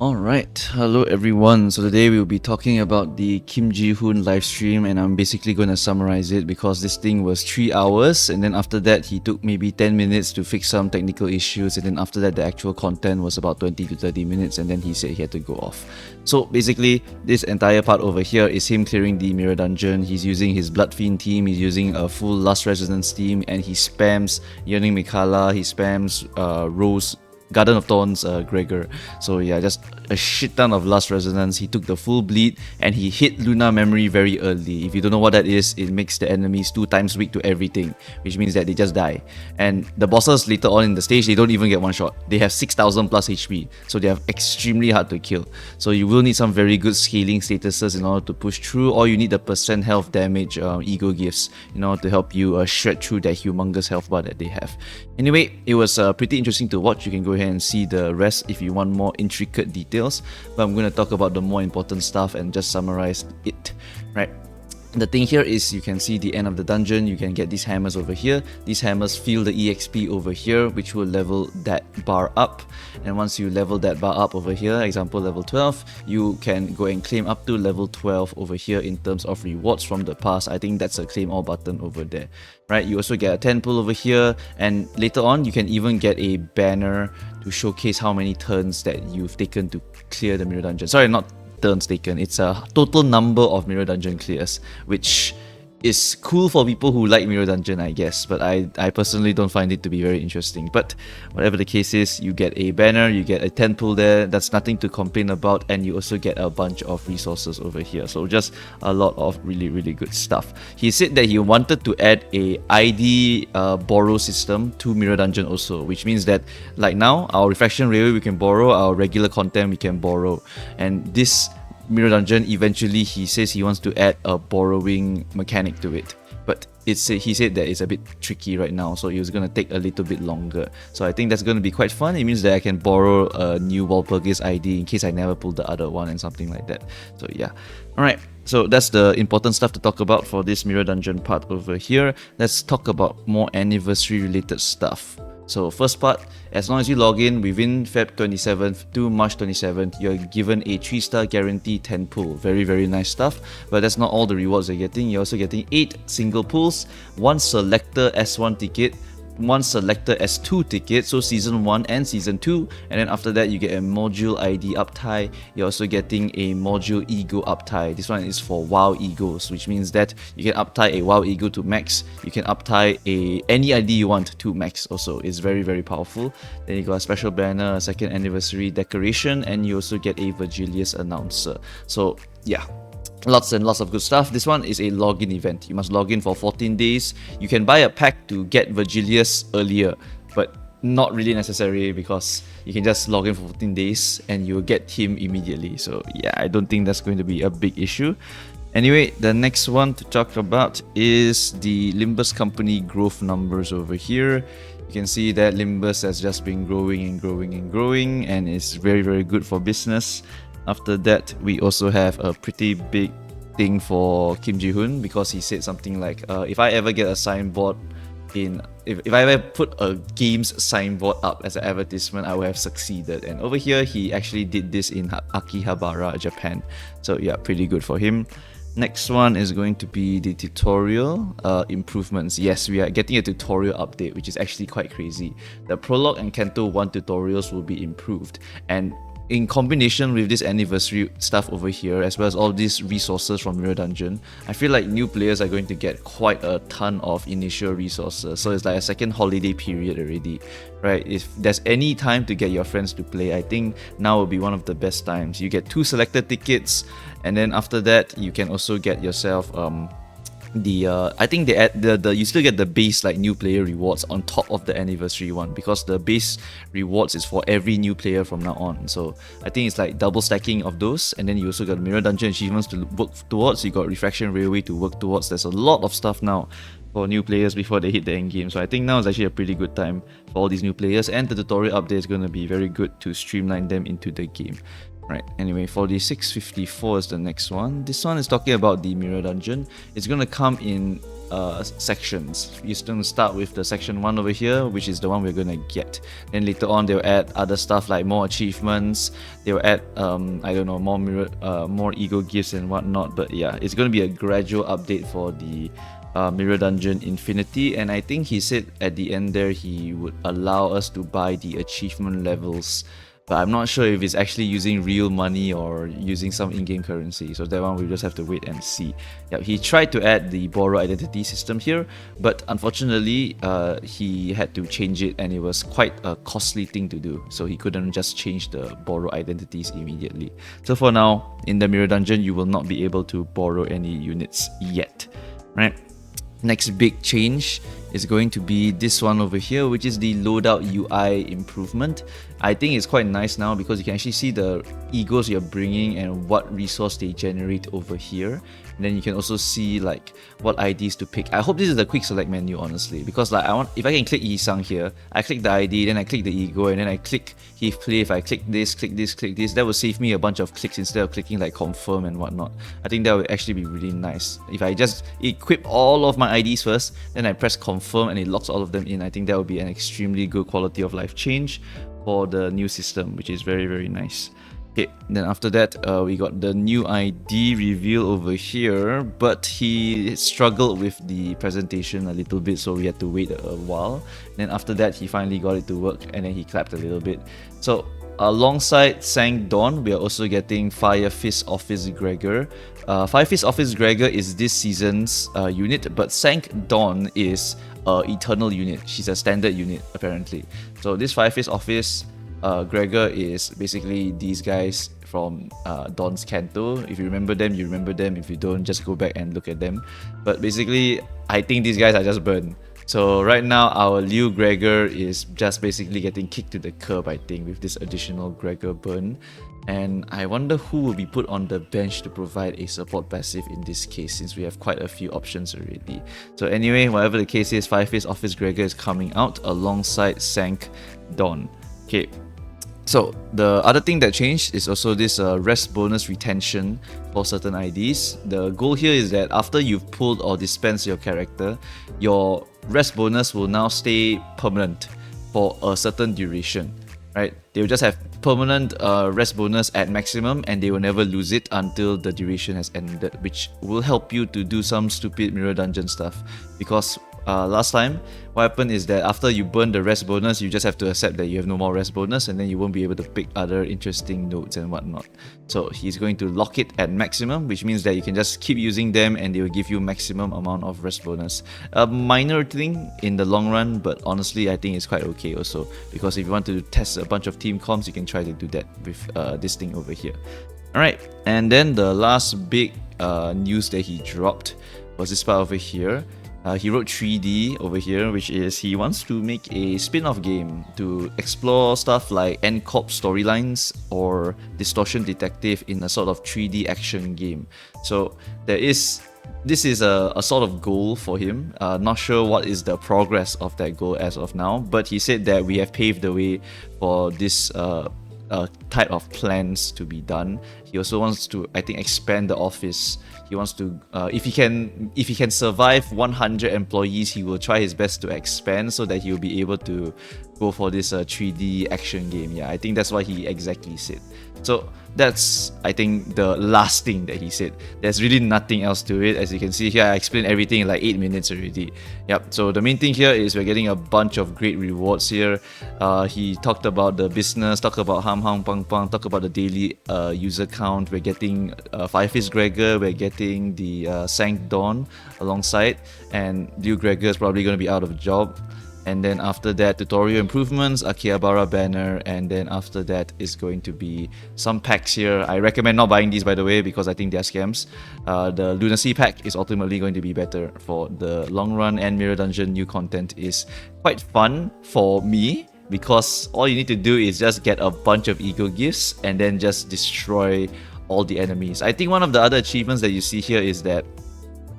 Alright, hello everyone. So today we'll be talking about the Kim Ji-hoon live stream, and I'm basically going to summarize it because this thing was 3 hours, and then after that he took maybe 10 minutes to fix some technical issues, and then after that the actual content was about 20 to 30 minutes, and then he said he had to go off. So basically this entire part over here is him clearing the mirror dungeon. He's using his Blood Fiend team, he's using a full Lust Resonance team, and he spams Yearning Mikala, he spams Rose Garden of Thorns, Gregor. So yeah, just a shit ton of Lust Resonance. He took the full bleed and he hit Luna Memory very early. If you don't know what that is, it makes the enemies 2 times weak to everything, which means that they just die. And the bosses later on in the stage, they don't even get one shot. They have 6,000 plus HP, so they are extremely hard to kill. So you will need some very good scaling statuses in order to push through, or you need the percent health damage ego gifts in order to help you shred through that humongous health bar that they have. Anyway, it was pretty interesting to watch. You can go ahead and see the rest if you want more intricate details, but I'm going to talk about the more important stuff and just summarize it, right? The thing here is you can see the end of the dungeon. You can get these hammers over here. These hammers feel the EXP over here, which will level that bar up. And once you level that bar up over here, example level 12, you can go and claim up to level 12 over here in terms of rewards from the past. I think that's a claim all button over there, right? You also get a 10 pull over here, and later on you can even get a banner to showcase how many turns that you've taken to clear the mirror dungeon. Sorry, not turns taken, it's a total number of mirror dungeon clears, which is cool for people who like mirror dungeon, I guess, but I personally don't find it to be very interesting. But whatever the case is, you get a banner, you get a 10 pull there, that's nothing to complain about, and you also get a bunch of resources over here. So just a lot of really good stuff. He said that he wanted to add a ID borrow system to mirror dungeon also, which means that like now our refraction railway we can borrow, our regular content we can borrow, and this mirror dungeon eventually he says he wants to add a borrowing mechanic to it, but he said that it's a bit tricky right now, so it was going to take a little bit longer. So I think that's going to be quite fun. It means that I can borrow a new Walpurgis ID in case I never pulled the other one and something like that. So yeah, alright, so that's the important stuff to talk about for this mirror dungeon part over here. Let's talk about more anniversary related stuff. So first part, as long as you log in within Feb 27th to March 27th, you're given a 3-star guarantee 10 pull. Very nice stuff, but that's not all the rewards you're getting. You're also getting 8 single pulls, 1 selector S1 ticket, 1 selector S2 ticket, so season 1 and season 2, and then after that you get a module ID uptie. You're also getting a module ego uptie. This one is for WoW egos, which means that you can uptie a WoW ego to max. You can uptie any ID you want to max also. It's very powerful. Then you got a special banner, a 2nd anniversary decoration, and you also get a Virgilius announcer. So yeah, lots and lots of good stuff. This one is a login event. You must log in for 14 days. You can buy a pack to get Virgilius earlier, but not really necessary because you can just log in for 14 days and you'll get him immediately. So yeah, I don't think that's going to be a big issue. Anyway, the next one to talk about is the Limbus Company growth numbers over here. You can see that Limbus has just been growing and it's very good for business. After that, we also have a pretty big thing for Kim Ji-hoon, because he said something like, if I ever get a signboard if I ever put a games signboard up as an advertisement, I will have succeeded. And over here, he actually did this in Akihabara, Japan. So yeah, pretty good for him. Next one is going to be the tutorial improvements. Yes, we are getting a tutorial update, which is actually quite crazy. The Prologue and Canto 1 tutorials will be improved, and in combination with this anniversary stuff over here, as well as all these resources from Mirror Dungeon, I feel like new players are going to get quite a ton of initial resources. So it's like a second holiday period already, right? If there's any time to get your friends to play, I think now will be one of the best times. You get 2 selected tickets, and then after that, you can also get yourself I think they add you still get the base like new player rewards on top of the anniversary one, because the base rewards is for every new player from now on. So I think it's like double stacking of those, and then you also got mirror dungeon achievements to work towards. You got refraction railway to work towards. There's a lot of stuff now for new players before they hit the end game. So I think now is actually a pretty good time for all these new players, and the tutorial update is going to be very good to streamline them into the game. Right, anyway, for the 654 is the next one. This one is talking about the mirror dungeon. It's going to come in sections. You're going to start with the section 1 over here, which is the one we're going to get. Then later on, they'll add other stuff like more achievements. They'll add, I don't know, more ego gifts and whatnot. But yeah, it's going to be a gradual update for the Mirror Dungeon Infinity, and I think he said at the end there he would allow us to buy the achievement levels, but I'm not sure if it's actually using real money or using some in-game currency, so that one we just have to wait and see. Yeah, he tried to add the borrow identity system here, but unfortunately he had to change it, and it was quite a costly thing to do, so he couldn't just change the borrow identities immediately. So for now, in the Mirror Dungeon, you will not be able to borrow any units yet, right? Next big change is going to be this one over here, which is the Loadout UI improvement. I think it's quite nice now because you can actually see the egos you're bringing and what resource they generate over here. And then you can also see like what IDs to pick. I hope this is the quick select menu, honestly, because like if I can click Yisang here, I click the ID, then I click the ego, and then I click Heathcliff. If I click this, that will save me a bunch of clicks instead of clicking like confirm and whatnot. I think that would actually be really nice. If I just equip all of my IDs first, then I press confirm and it locks all of them in, I think that would be an extremely good quality of life change for the new system, which is very, very nice. Okay, then after that, we got the new ID reveal over here, but he struggled with the presentation a little bit, so we had to wait a while. Then after that, he finally got it to work, and then he clapped a little bit. So alongside Sang Dawn, we are also getting Fire Fist Office Gregor. Fire Fist Office Gregor is this season's unit, but Sang Dawn is Eternal unit. She's a standard unit, apparently. So this Fire Fist Office Gregor is basically these guys from Dawn's Canto. If you remember them, you remember them. If you don't, just go back and look at them. But basically, I think these guys are just burned. So right now, our Liu Gregor is just basically getting kicked to the curb, I think, with this additional Gregor burn. And I wonder who will be put on the bench to provide a support passive in this case, since we have quite a few options already. So anyway, whatever the case is, Fireface Office Gregor is coming out alongside Sank Dawn. Okay. So the other thing that changed is also this rest bonus retention for certain IDs. The goal here is that after you've pulled or dispensed your character, your rest bonus will now stay permanent for a certain duration, right? They will just have permanent rest bonus at maximum, and they will never lose it until the duration has ended, which will help you to do some stupid mirror dungeon stuff. Because last time, what happened is that after you burn the rest bonus, you just have to accept that you have no more rest bonus, and then you won't be able to pick other interesting nodes and whatnot. So he's going to lock it at maximum, which means that you can just keep using them and they will give you maximum amount of rest bonus. A minor thing in the long run, but honestly I think it's quite okay also, because if you want to test a bunch of team comps, you can try to do that with this thing over here. Alright, and then the last big news that he dropped was this part over here. He wrote 3D over here, which is he wants to make a spin-off game to explore stuff like NCOP storylines or Distortion Detective in a sort of 3D action game. So this is a sort of goal for him. Not sure what is the progress of that goal as of now, but he said that we have paved the way for this type of plans to be done. He also wants to, I think, expand the office. He wants to, if he can survive 100 employees, he will try his best to expand so that he will be able to go for this 3D action game. Yeah, I think that's what he exactly said. So that's, I think, the last thing that he said. There's really nothing else to it. As you can see here, I explained everything in like 8 minutes already. Yep, so the main thing here is we're getting a bunch of great rewards here. He talked about the business, talked about Ham Hang Pang Pang, talked about the daily user count. We're getting Fireface Gregor, we're getting the Sank Dawn alongside, and Liu Gregor is probably going to be out of a job. And then after that, tutorial improvements, Akihabara banner, and then after that is going to be some packs here. I recommend not buying these, by the way, because I think they're scams. The Lunacy pack is ultimately going to be better for the long run, and Mirror Dungeon new content is quite fun for me, because all you need to do is just get a bunch of ego gifts and then just destroy all the enemies. I think one of the other achievements that you see here is that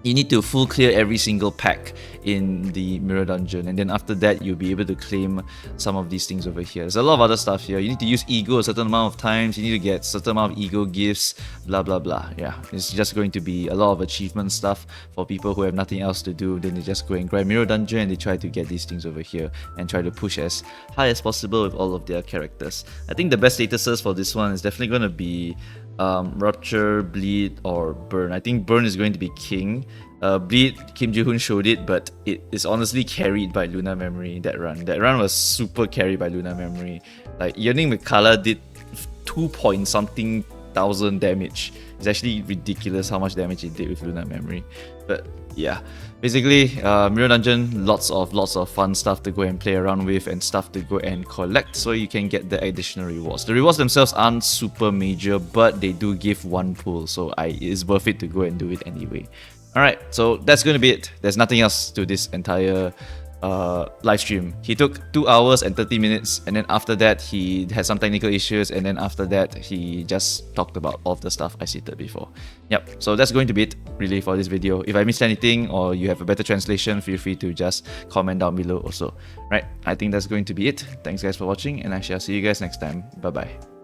you need to full clear every single pack in the mirror dungeon, and then after that you'll be able to claim some of these things over here. There's a lot of other stuff here. You need to use ego a certain amount of times, you need to get a certain amount of ego gifts, blah blah blah. Yeah, it's just going to be a lot of achievement stuff for people who have nothing else to do. Then they just go and grind mirror dungeon and they try to get these things over here and try to push as high as possible with all of their characters. I think the best statuses for this one is definitely going to be Rupture, Bleed, or Burn. I think Burn is going to be king. Bleed, Kim Ji-hoon showed it, but it is honestly carried by Lunar Memory. That run was super carried by Lunar Memory. Like Yearning Mikala did 2 point something thousand damage. It's actually ridiculous how much damage it did with Lunar Memory. But yeah, basically Mirror Dungeon, lots of fun stuff to go and play around with and stuff to go and collect so you can get the additional rewards. The rewards themselves aren't super major, but they do give one pull, so it's worth it to go and do it anyway. Alright, so that's going to be it. There's nothing else to this entire live stream. He took 2 hours and 30 minutes, and then after that he had some technical issues, and then after that he just talked about all of the stuff I cited before. Yep, so that's going to be it really for this video. If I missed anything or you have a better translation, feel free to just comment down below also. Right, I think that's going to be it. Thanks guys for watching, and I shall see you guys next time. Bye bye.